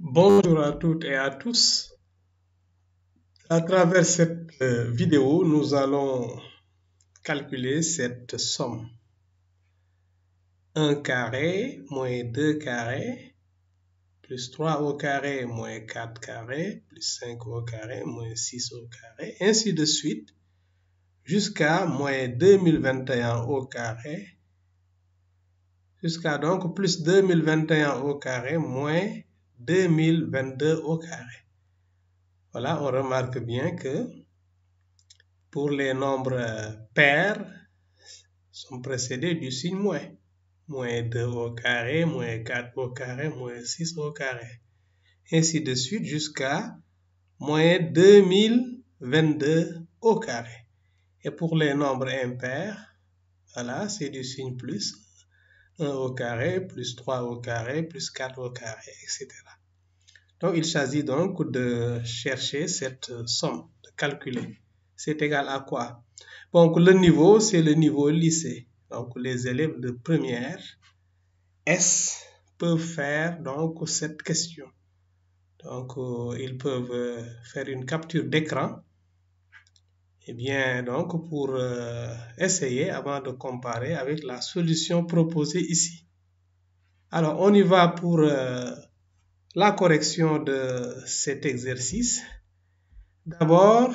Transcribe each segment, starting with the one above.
Bonjour à toutes et à tous. À travers cette vidéo, nous allons calculer cette somme. 1 carré moins 2 carrés plus 3 au carré moins 4 carrés plus 5 au carré moins 6 au carré, ainsi de suite, jusqu'à moins 2021 au carré, jusqu'à donc plus 2021 au carré moins 2022 au carré. Voilà, on remarque bien que pour les nombres pairs, sont précédés du signe moins. Moins 2 au carré, moins 4 au carré, moins 6 au carré. Ainsi de suite jusqu'à moins 2022 au carré. Et pour les nombres impairs, voilà, c'est du signe plus. 1 au carré, plus 3 au carré, plus 4 au carré, etc. Donc, il s'agit donc de chercher cette somme, de calculer. C'est égal à quoi? Donc, le niveau, c'est le niveau lycée. Donc, les élèves de première S peuvent faire donc cette question. Donc, ils peuvent faire une capture d'écran. Et bien, donc, pour essayer avant de comparer avec la solution proposée ici. Alors, on y va pour la correction de cet exercice. D'abord,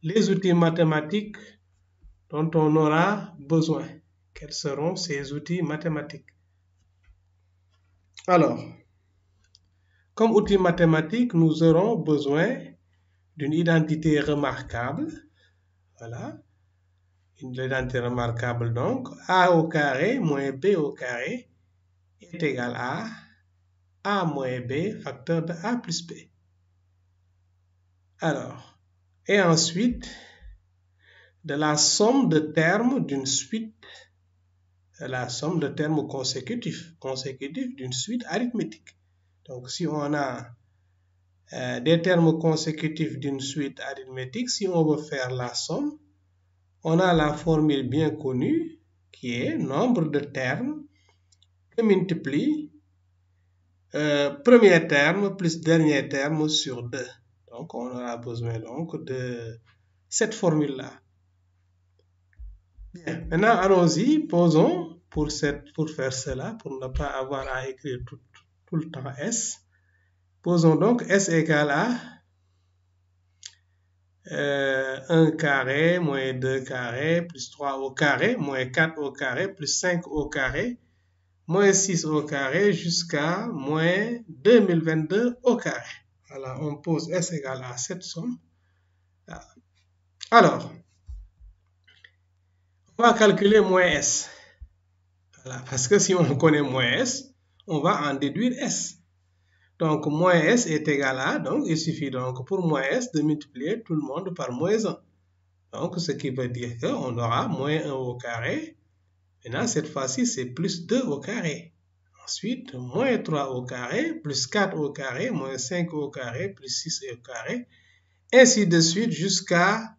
les outils mathématiques dont on aura besoin. Quels seront ces outils mathématiques? Alors, comme outil mathématique, nous aurons besoin d'une identité remarquable. Voilà, une identité remarquable donc. A au carré moins B au carré est égal à A moins B facteur de A plus B. Alors, et ensuite, de la somme de termes d'une suite, la somme de termes consécutifs d'une suite arithmétique. Donc, si on a des termes consécutifs d'une suite arithmétique, si on veut faire la somme, on a la formule bien connue qui est nombre de termes que multiplie premier terme plus dernier terme sur 2. Donc, on aura besoin donc de cette formule-là. Bien, maintenant allons-y, posons pour faire cela, pour ne pas avoir à écrire tout le temps S. Posons donc S égale à 1 carré moins 2 carré plus 3 au carré moins 4 au carré plus 5 au carré moins 6 au carré jusqu'à moins 2022 au carré. Voilà, on pose S égale à cette somme. Alors, on va calculer moins S. Voilà, parce que si on connaît moins S, on va en déduire S. Donc, moins S est égal à, donc il suffit donc pour moins S de multiplier tout le monde par moins 1. Donc, ce qui veut dire qu'on aura moins 1 au carré. Maintenant, cette fois-ci, c'est plus 2 au carré. Ensuite, moins 3 au carré, plus 4 au carré, moins 5 au carré, plus 6 au carré, ainsi de suite jusqu'à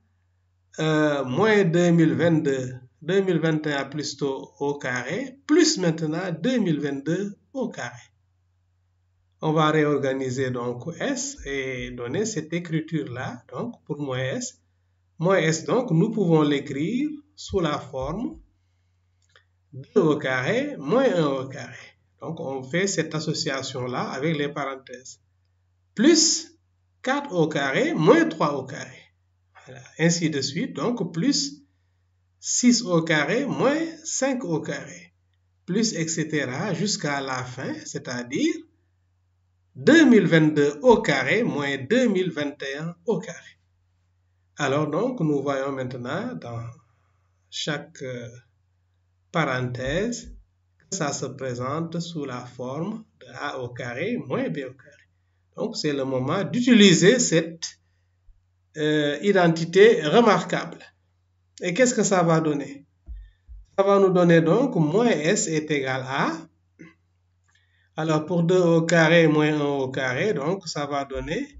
moins 2022, 2021 plus tôt au carré, plus maintenant 2022 au carré. On va réorganiser donc S et donner cette écriture-là, donc pour moins S. Moins S, donc, nous pouvons l'écrire sous la forme 2 au carré moins 1 au carré. Donc, on fait cette association-là avec les parenthèses. Plus 4 au carré moins 3 au carré. Voilà. Ainsi de suite, donc plus 6 au carré moins 5 au carré. Plus etc. jusqu'à la fin, c'est-à-dire 2022 au carré moins 2021 au carré. Alors donc, nous voyons maintenant dans chaque parenthèse que ça se présente sous la forme de A au carré moins B au carré. Donc, c'est le moment d'utiliser cette identité remarquable. Et qu'est-ce que ça va donner? Ça va nous donner donc moins S est égal à, alors pour 2 au carré moins 1 au carré, donc ça va donner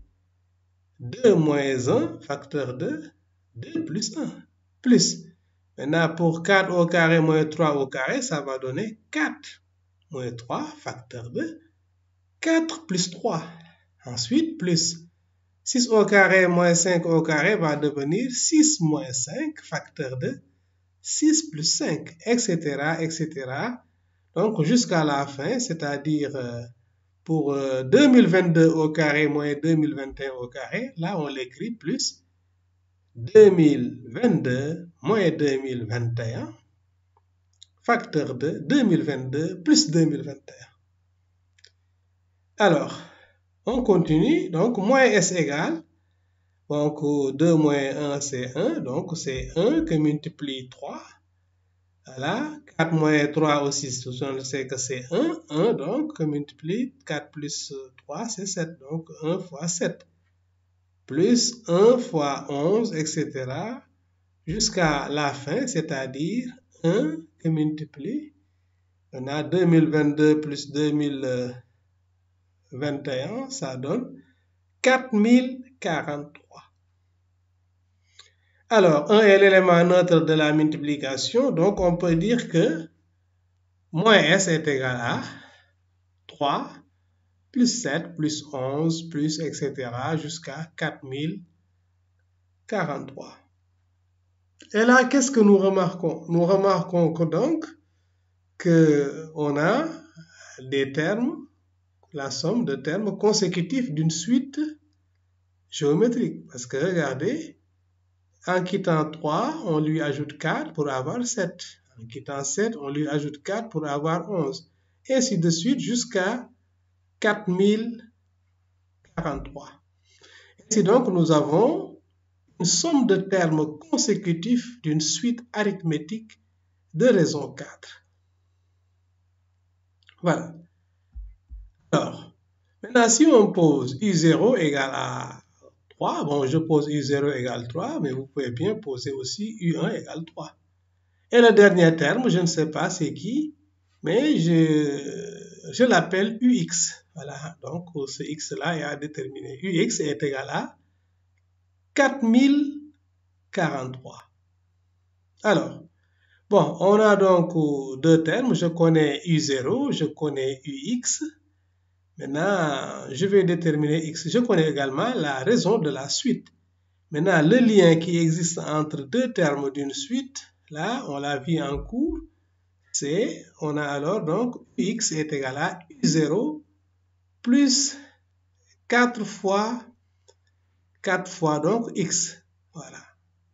2 moins 1, facteur de 2 plus 1, plus. Maintenant, pour 4 au carré moins 3 au carré, ça va donner 4 moins 3, facteur de 4 plus 3. Ensuite, plus 6 au carré moins 5 au carré va devenir 6 moins 5, facteur de 6 plus 5, etc., etc. Donc, jusqu'à la fin, c'est-à-dire pour 2022 au carré moins 2021 au carré, là, on l'écrit plus 2022 moins 2021, facteur de 2022 plus 2021. Alors, on continue. Donc, moins S égale, donc 2 moins 1, c'est 1. Donc, c'est 1 que multiplie 3. Voilà, 4 moins 3 aussi, on sait que c'est 1. 1, donc, que multiplie 4 plus 3, c'est 7. Donc, 1 fois 7. Plus 1 fois 11, etc. Jusqu'à la fin, c'est-à-dire 1 que multiplie. On a 2022 plus 2021, ça donne 4043. Alors, 1 est l'élément neutre de la multiplication, donc on peut dire que moins S est égal à 3 plus 7 plus 11 plus etc. jusqu'à 4043. Et là, qu'est-ce que nous remarquons? Nous remarquons que donc qu'on a des termes, la somme de termes consécutifs d'une suite géométrique. Parce que regardez, en quittant 3, on lui ajoute 4 pour avoir 7. En quittant 7, on lui ajoute 4 pour avoir 11. Et ainsi de suite jusqu'à 4043. Ainsi donc, nous avons une somme de termes consécutifs d'une suite arithmétique de raison 4. Voilà. Alors, maintenant, si on pose U0 égale à 3, bon, je pose U0 égale 3, mais vous pouvez bien poser aussi U1 égale 3. Et le dernier terme, je ne sais pas c'est qui, mais je l'appelle UX. Voilà, donc ce X-là est à déterminer. UX est égal à 4043. Alors, bon, on a donc deux termes. Je connais U0, je connais UX. Maintenant, je vais déterminer X. Je connais également la raison de la suite. Maintenant, le lien qui existe entre deux termes d'une suite, là, on l'a vu en cours, c'est, on a alors donc X est égal à U0 plus 4 fois donc X. Voilà,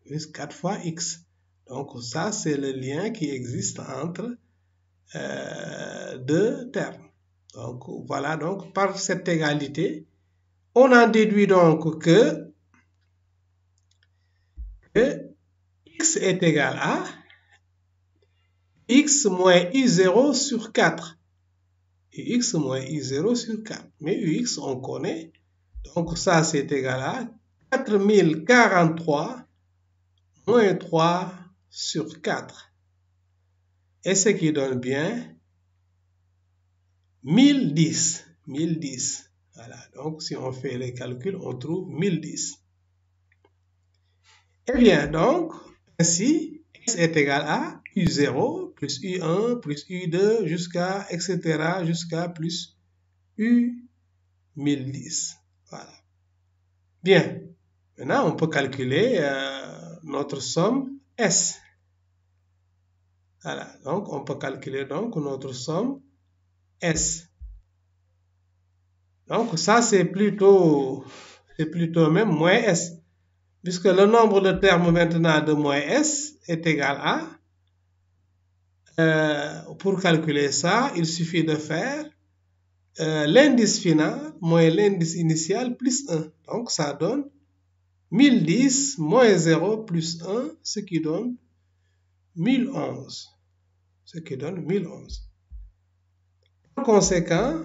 plus 4 fois X. Donc ça, c'est le lien qui existe entre deux termes. Donc voilà, donc par cette égalité, on en déduit donc que X est égal à X moins U0 sur 4. Ux moins U0 sur 4. Mais Ux, on connaît. Donc ça, c'est égal à 4043 moins 3 sur 4. Et ce qui donne bien 1010. 1010. Voilà. Donc si on fait les calculs, on trouve 1010. Eh bien, donc, ainsi, X est égal à U0 plus U1 plus U2 jusqu'à, etc., jusqu'à plus U1010. Voilà. Bien. Maintenant, on peut calculer notre somme S. Voilà. Donc, on peut calculer donc notre somme S. Donc, ça, c'est plutôt même moins S. Puisque le nombre de termes maintenant de moins S est égal à, pour calculer ça, il suffit de faire l'indice final moins l'indice initial plus 1. Donc, ça donne 1010 moins 0 plus 1, ce qui donne 1011. Ce qui donne 1011. Par conséquent,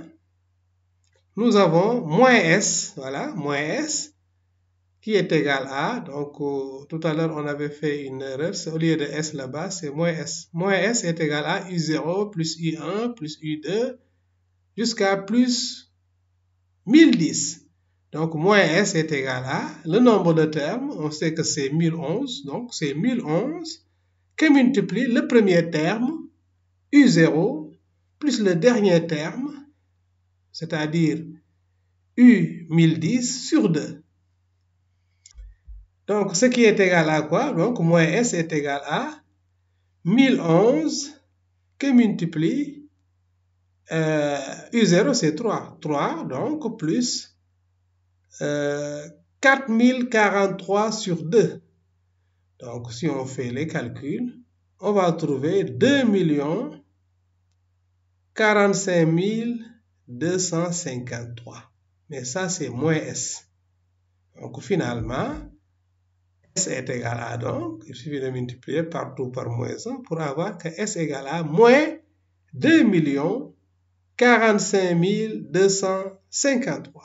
nous avons moins S, voilà, moins S, qui est égal à, donc tout à l'heure on avait fait une erreur, au lieu de S là-bas, c'est moins S. Moins S est égal à U0 plus U1 plus U2 jusqu'à plus 1010. Donc moins S est égal à, le nombre de termes, on sait que c'est 1011, donc c'est 1011 que multiplie le premier terme, U0, plus le dernier terme, c'est-à-dire U1010 sur 2. Donc, ce qui est égal à quoi? Donc, moins S est égal à 1011 que multiplie U0, c'est 3. 3, donc, plus 4043 sur 2. Donc, si on fait les calculs, on va trouver 2 45 253. Mais ça, c'est moins S. Donc, finalement, S est égal à, donc, il suffit de multiplier partout par moins 1 pour avoir que S égale à moins 2 45 253.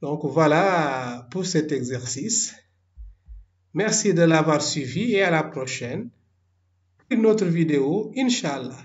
Donc, voilà pour cet exercice. Merci de l'avoir suivi et à la prochaine. Une autre vidéo, Inch'Allah.